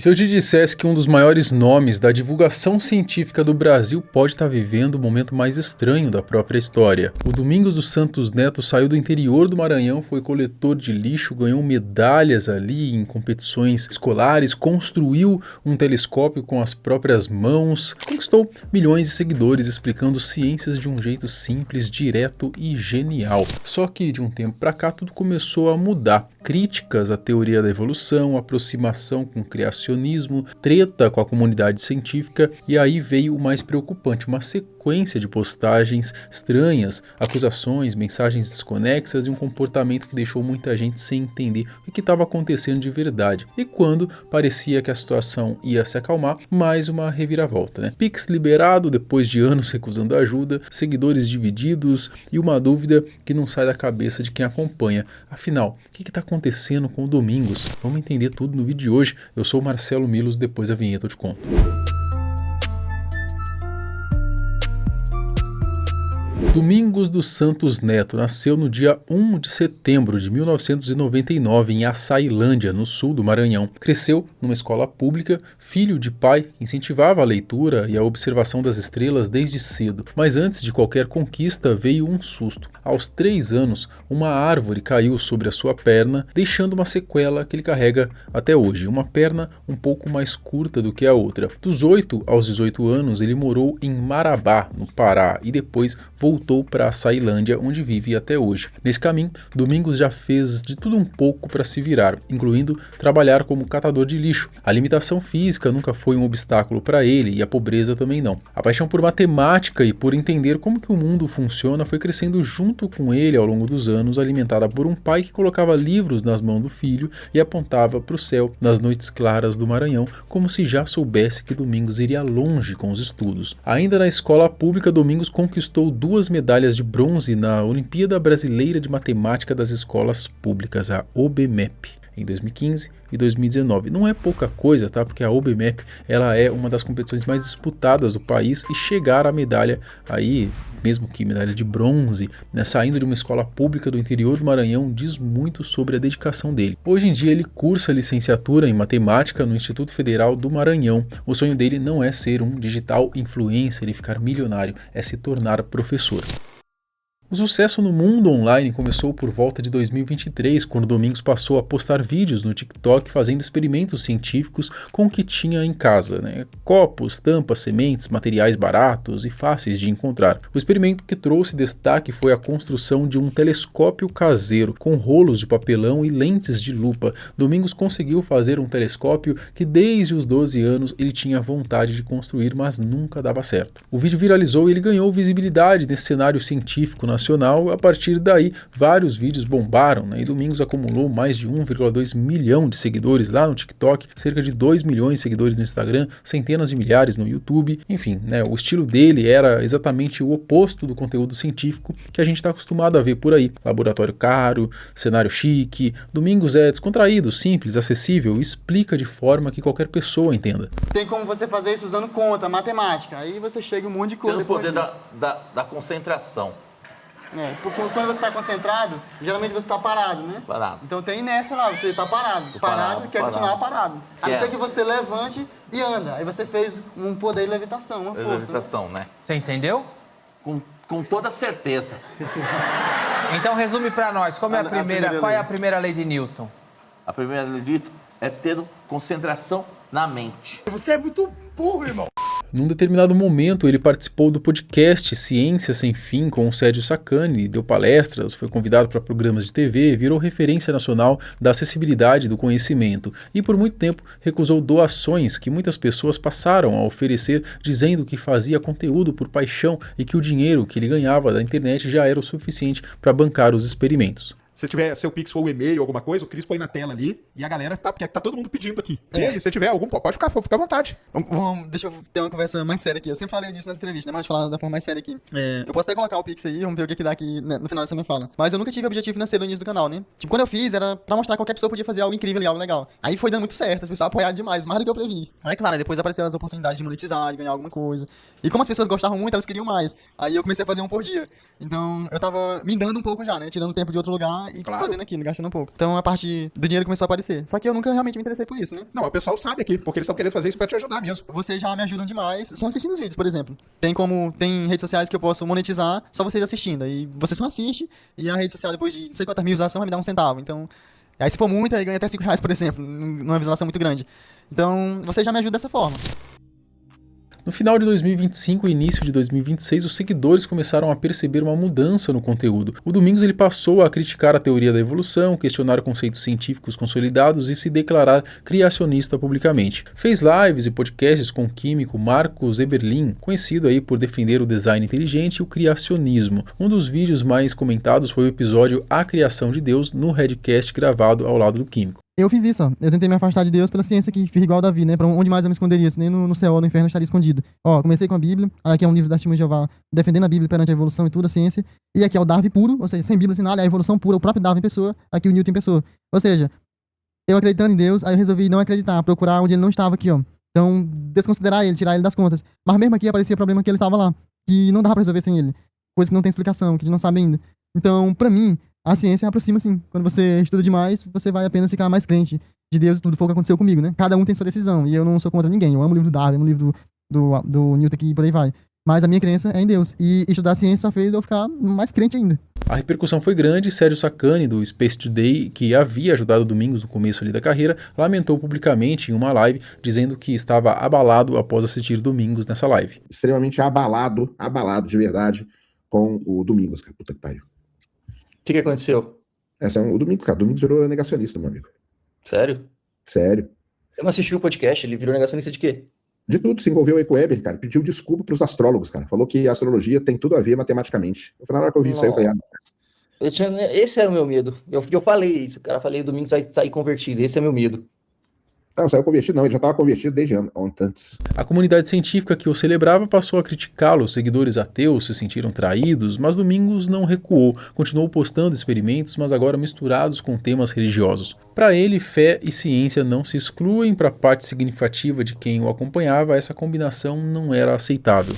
E se eu te dissesse que um dos maiores nomes da divulgação científica do Brasil pode estar vivendo o momento mais estranho da própria história? O Domingos dos Santos Neto saiu do interior do Maranhão, foi coletor de lixo, ganhou medalhas ali em competições escolares, construiu um telescópio com as próprias mãos, conquistou milhões de seguidores explicando ciências de um jeito simples, direto e genial. Só que de um tempo para cá tudo começou a mudar. Críticas à teoria da evolução, aproximação com o criacionismo, treta com a comunidade científica e aí veio o mais preocupante, uma sequência de postagens estranhas, acusações, mensagens desconexas e um comportamento que deixou muita gente sem entender o que estava acontecendo de verdade. E quando parecia que a situação ia se acalmar, mais uma reviravolta, né? Pix liberado depois de anos recusando ajuda, seguidores divididos e uma dúvida que não sai da cabeça de quem acompanha. Afinal, o que está acontecendo com o Domingos? Vamos entender tudo no vídeo de hoje. Eu sou o Marcelo Milos, depois da vinheta eu te conto. Domingos dos Santos Neto nasceu no dia 1 de setembro de 1999 em Açailândia, no sul do Maranhão. Cresceu numa escola pública, filho de pai que incentivava a leitura e a observação das estrelas desde cedo. Mas antes de qualquer conquista veio um susto. Aos 3 anos, uma árvore caiu sobre a sua perna, deixando uma sequela que ele carrega até hoje. Uma perna um pouco mais curta do que a outra. Dos 8 aos 18 anos, ele morou em Marabá, no Pará, e depois voltou para Açailândia, onde vive até hoje. Nesse caminho, Domingos já fez de tudo um pouco para se virar, incluindo trabalhar como catador de lixo. A limitação física nunca foi um obstáculo para ele e a pobreza também não. A paixão por matemática e por entender como que o mundo funciona foi crescendo junto com ele ao longo dos anos, alimentada por um pai que colocava livros nas mãos do filho e apontava para o céu nas noites claras do Maranhão, como se já soubesse que Domingos iria longe com os estudos. Ainda na escola pública, Domingos conquistou 2 medalhas de bronze na Olimpíada Brasileira de Matemática das Escolas Públicas, a OBMEP, em 2015 e 2019. Não é pouca coisa, tá? Porque a OBMEP, ela é uma das competições mais disputadas do país e chegar à medalha aí, mesmo que medalha de bronze, né, saindo de uma escola pública do interior do Maranhão, diz muito sobre a dedicação dele. Hoje em dia ele cursa licenciatura em matemática no Instituto Federal do Maranhão. O sonho dele não é ser um digital influencer e ficar milionário, é se tornar professor. O sucesso no mundo online começou por volta de 2023, quando Domingos passou a postar vídeos no TikTok fazendo experimentos científicos com o que tinha em casa, né? Copos, tampas, sementes, materiais baratos e fáceis de encontrar. O experimento que trouxe destaque foi a construção de um telescópio caseiro com rolos de papelão e lentes de lupa. Domingos conseguiu fazer um telescópio que desde os 12 anos ele tinha vontade de construir, mas nunca dava certo. O vídeo viralizou e ele ganhou visibilidade nesse cenário científico nacional. A partir daí, vários vídeos bombaram, né? E Domingos acumulou mais de 1,2 milhão de seguidores lá no TikTok, cerca de 2 milhões de seguidores no Instagram, centenas de milhares no YouTube. Enfim, né? O estilo dele era exatamente o oposto do conteúdo científico que a gente está acostumado a ver por aí. Laboratório caro, cenário chique. Domingos é descontraído, simples, acessível e explica de forma que qualquer pessoa entenda. Tem como você fazer isso usando conta, matemática. Aí você chega um monte de coisa. Tem o poder da concentração. Quando você está concentrado, geralmente você está parado, né? Parado. Então tem nessa lá, você está parado. Parado, quer continuar parado. A não ser que você levante e anda. Aí você fez um poder de levitação, uma força. Levitação, né? Você entendeu? Com toda certeza. Então resume pra nós, qual é a primeira lei de Newton? A primeira lei de Newton é ter concentração na mente. Você é muito burro, irmão. Num determinado momento, ele participou do podcast Ciência Sem Fim com o Sérgio Sacani, deu palestras, foi convidado para programas de TV, virou referência nacional da acessibilidade do conhecimento e por muito tempo recusou doações que muitas pessoas passaram a oferecer, dizendo que fazia conteúdo por paixão e que o dinheiro que ele ganhava da internet já era o suficiente para bancar os experimentos. Se tiver seu Pix ou e-mail, alguma coisa, o Cris põe na tela ali e a galera tá, porque tá todo mundo pedindo aqui. E aí, se tiver algum, pode ficar à vontade. Deixa eu ter uma conversa mais séria aqui. Eu sempre falei disso nas entrevistas, né? Mas vou falar da forma mais séria aqui. Eu posso até colocar o Pix aí, vamos ver o que dá aqui no final dessa minha fala. Mas eu nunca tive objetivo financeiro no início do canal, né? Tipo, quando eu fiz, era pra mostrar que qualquer pessoa podia fazer algo incrível ali, algo legal. Aí foi dando muito certo, as pessoas apoiaram demais, mais do que eu previ. Aí, claro, depois apareceram as oportunidades de monetizar, de ganhar alguma coisa. E como as pessoas gostavam muito, elas queriam mais. Aí eu comecei a fazer um por dia. Então, eu tava me dando um pouco já, né? Tirando tempo de outro lugar lá e fazendo aquilo, gastando um pouco. Então a parte do dinheiro começou a aparecer. Só que eu nunca realmente me interessei por isso, né? Não, o pessoal sabe aqui, porque eles estão querendo fazer isso pra te ajudar mesmo. Vocês já me ajudam demais só assistindo os vídeos, por exemplo. Tem redes sociais que eu posso monetizar só vocês assistindo. Aí você só assiste e a rede social, depois de não sei quantas mil visualizações, vai me dar $1. Então, aí se for muito, aí ganha até R$5, por exemplo, numa visualização muito grande. Então, você já me ajuda dessa forma. No final de 2025 e início de 2026, os seguidores começaram a perceber uma mudança no conteúdo. O Domingos ele passou a criticar a teoria da evolução, questionar conceitos científicos consolidados e se declarar criacionista publicamente. Fez lives e podcasts com o químico Marcos Eberlin, conhecido aí por defender o design inteligente e o criacionismo. Um dos vídeos mais comentados foi o episódio A Criação de Deus, no Redcast gravado ao lado do químico. Eu fiz isso, ó. Eu tentei me afastar de Deus pela ciência que fiz igual a Davi, né? Pra onde mais eu me esconderia, se nem no céu ou no inferno eu estaria escondido. Ó, comecei com a Bíblia, aqui é um livro da Testemunha de Jeová, defendendo a Bíblia perante a evolução e tudo, a ciência. E aqui é o Darwin puro, ou seja, sem Bíblia, sem nada, é a evolução pura, o próprio Darwin em pessoa, aqui o Newton em pessoa. Ou seja, eu acreditando em Deus, aí eu resolvi não acreditar, procurar onde ele não estava aqui, ó. Então, desconsiderar ele, tirar ele das contas. Mas mesmo aqui aparecia problema que ele estava lá, que não dava pra resolver sem ele. Coisa que não tem explicação, que a gente não sabe ainda. Então, pra mim, a ciência aproxima sim. Quando você estuda demais, você vai apenas ficar mais crente de Deus e tudo. Foi o que aconteceu comigo, né? Cada um tem sua decisão. E eu não sou contra ninguém. Eu amo o livro do Darwin, amo o livro do Newton aqui e por aí vai. Mas a minha crença é em Deus. E estudar ciência só fez eu ficar mais crente ainda. A repercussão foi grande. Sérgio Sacani, do Space Today, que havia ajudado o Domingos no começo ali da carreira, lamentou publicamente em uma live, dizendo que estava abalado após assistir Domingos nessa live. Extremamente abalado de verdade com o Domingos, cara. Puta que pariu. O que aconteceu? O Domingos, cara. O Domingos virou negacionista, meu amigo. Sério? Sério. Eu não assisti o podcast, ele virou negacionista de quê? De tudo, se envolveu aí com o Weber, cara. Pediu desculpa pros astrólogos, cara. Falou que a astrologia tem tudo a ver matematicamente. Na hora que eu vi isso aí, eu falei, Esse é o meu medo. Eu falei isso, cara. Falei, Domingos vai sair convertido. Esse é meu medo. Não, saiu convertido não, ele já estava convertido desde antes. A comunidade científica que o celebrava passou a criticá-lo, os seguidores ateus se sentiram traídos, mas Domingos não recuou, continuou postando experimentos, mas agora misturados com temas religiosos. Para ele, fé e ciência não se excluem, para a parte significativa de quem o acompanhava, essa combinação não era aceitável.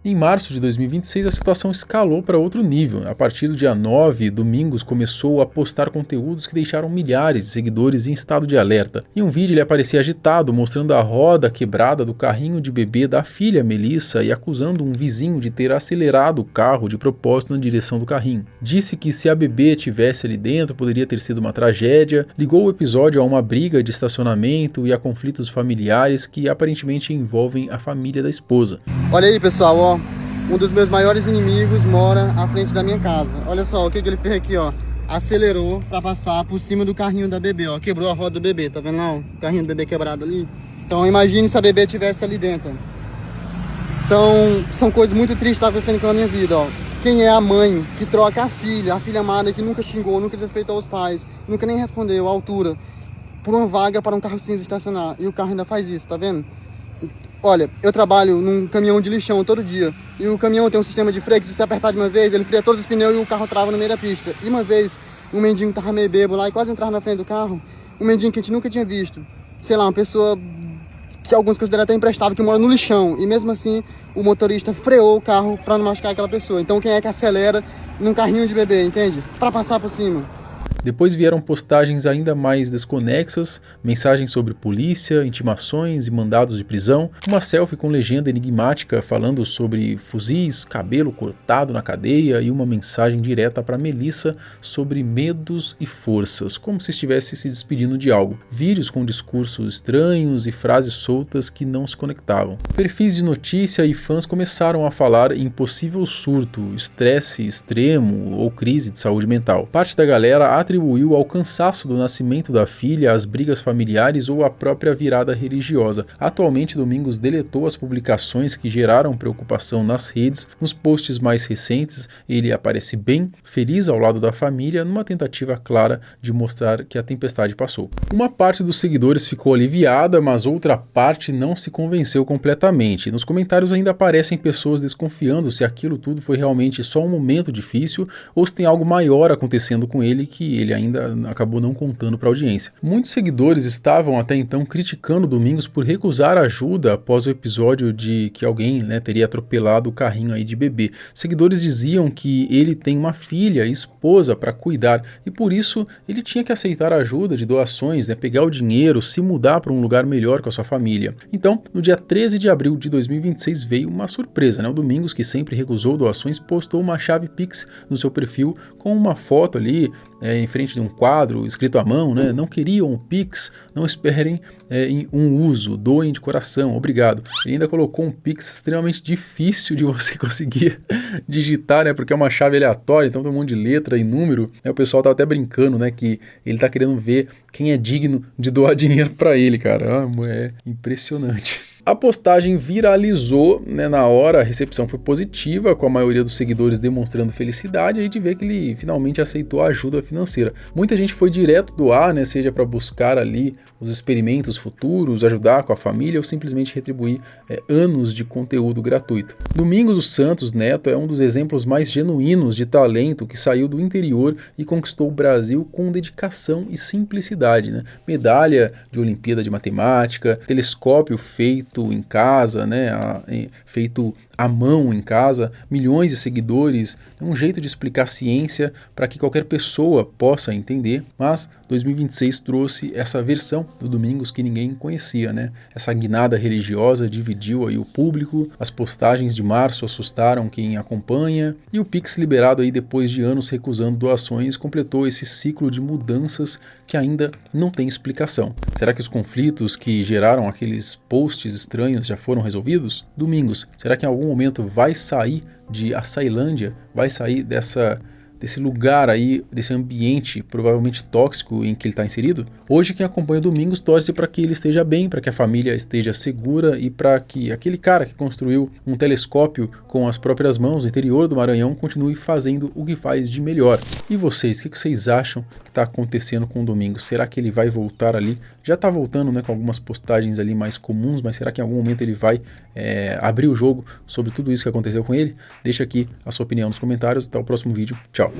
Em março de 2026, a situação escalou para outro nível. A partir do dia 9, Domingos começou a postar conteúdos que deixaram milhares de seguidores em estado de alerta. Em um vídeo ele aparecia agitado, mostrando a roda quebrada do carrinho de bebê da filha Melissa e acusando um vizinho de ter acelerado o carro de propósito na direção do carrinho. Disse que se a bebê estivesse ali dentro poderia ter sido uma tragédia, ligou o episódio a uma briga de estacionamento e a conflitos familiares que aparentemente envolvem a família da esposa. Olha aí, pessoal, ó. Um dos meus maiores inimigos mora à frente da minha casa. Olha só o que ele fez aqui, ó. Acelerou pra passar por cima do carrinho da bebê, ó. Quebrou a roda do bebê, tá vendo lá? O carrinho do bebê quebrado ali. Então imagine se a bebê estivesse ali dentro. Então são coisas muito tristes que tá acontecendo com a minha vida, ó. Quem é a mãe que troca a filha amada que nunca xingou, nunca desrespeitou os pais, nunca nem respondeu à altura, por uma vaga para um carro cinza estacionar. E o carro ainda faz isso, tá vendo? Olha, eu trabalho num caminhão de lixão todo dia. E o caminhão tem um sistema de freio que se você apertar de uma vez, ele freia todos os pneus e o carro trava no meio da pista. E uma vez, um mendigo tava meio bêbado lá e quase entrava na frente do carro. Um mendigo que a gente nunca tinha visto. Sei lá, uma pessoa que alguns consideram até imprestável, que mora no lixão. E mesmo assim, o motorista freou o carro pra não machucar aquela pessoa. Então quem é que acelera num carrinho de bebê, entende? Pra passar por cima. Depois vieram postagens ainda mais desconexas, mensagens sobre polícia, intimações e mandados de prisão, uma selfie com legenda enigmática falando sobre fuzis, cabelo cortado na cadeia e uma mensagem direta para Melissa sobre medos e forças, como se estivesse se despedindo de algo. Vídeos com discursos estranhos e frases soltas que não se conectavam. Perfis de notícia e fãs começaram a falar em possível surto, estresse extremo ou crise de saúde mental. Parte da galera atribuiu ao cansaço do nascimento da filha, às brigas familiares ou à própria virada religiosa. Atualmente, Domingos deletou as publicações que geraram preocupação nas redes. Nos posts mais recentes, ele aparece bem, feliz ao lado da família, numa tentativa clara de mostrar que a tempestade passou. Uma parte dos seguidores ficou aliviada, mas outra parte não se convenceu completamente. Nos comentários ainda aparecem pessoas desconfiando se aquilo tudo foi realmente só um momento difícil ou se tem algo maior acontecendo com ele que ele ele ainda acabou não contando para a audiência. Muitos seguidores estavam até então criticando Domingos por recusar ajuda após o episódio de que alguém, né, teria atropelado o carrinho aí de bebê. Seguidores diziam que ele tem uma filha e esposa para cuidar e por isso ele tinha que aceitar a ajuda de doações, né, pegar o dinheiro, se mudar para um lugar melhor com a sua família. Então, no dia 13 de abril de 2026 veio uma surpresa, né? O Domingos, que sempre recusou doações, postou uma chave Pix no seu perfil com uma foto ali em frente de um quadro escrito à mão, né? Não queriam um Pix, não esperem em um uso, doem de coração, obrigado. Ele ainda colocou um Pix extremamente difícil de você conseguir digitar, né? Porque é uma chave aleatória, então tem um monte de letra e número, né? O pessoal tá até brincando, né? Que ele tá querendo ver quem é digno de doar dinheiro para ele, cara. É impressionante. A postagem viralizou, né, na hora, a recepção foi positiva, com a maioria dos seguidores demonstrando felicidade, aí de ver que ele finalmente aceitou a ajuda financeira. Muita gente foi direto doar, né, seja para buscar ali os experimentos futuros, ajudar com a família ou simplesmente retribuir anos de conteúdo gratuito. Domingos dos Santos Neto é um dos exemplos mais genuínos de talento que saiu do interior e conquistou o Brasil com dedicação e simplicidade, né? Medalha de Olimpíada de Matemática, telescópio feito em casa, né, feito à mão em casa, milhões de seguidores, um jeito de explicar ciência para que qualquer pessoa possa entender, mas 2026 trouxe essa versão do Domingos que ninguém conhecia, né? Essa guinada religiosa dividiu aí o público, as postagens de março assustaram quem acompanha e o Pix liberado aí depois de anos recusando doações completou esse ciclo de mudanças que ainda não tem explicação. Será que os conflitos que geraram aqueles posts estranhos já foram resolvidos? Domingos, será que em algum momento vai sair de Açailândia, vai sair desse lugar aí, desse ambiente provavelmente tóxico em que ele está inserido? Hoje quem acompanha o Domingos torce para que ele esteja bem, para que a família esteja segura e para que aquele cara que construiu um telescópio com as próprias mãos no interior do Maranhão continue fazendo o que faz de melhor. E vocês, o que vocês acham que está acontecendo com o Domingos? Será que ele vai voltar ali? Já está voltando, né, com algumas postagens ali mais comuns, mas será que em algum momento ele vai abrir o jogo sobre tudo isso que aconteceu com ele? Deixa aqui a sua opinião nos comentários. Até o próximo vídeo. Tchau.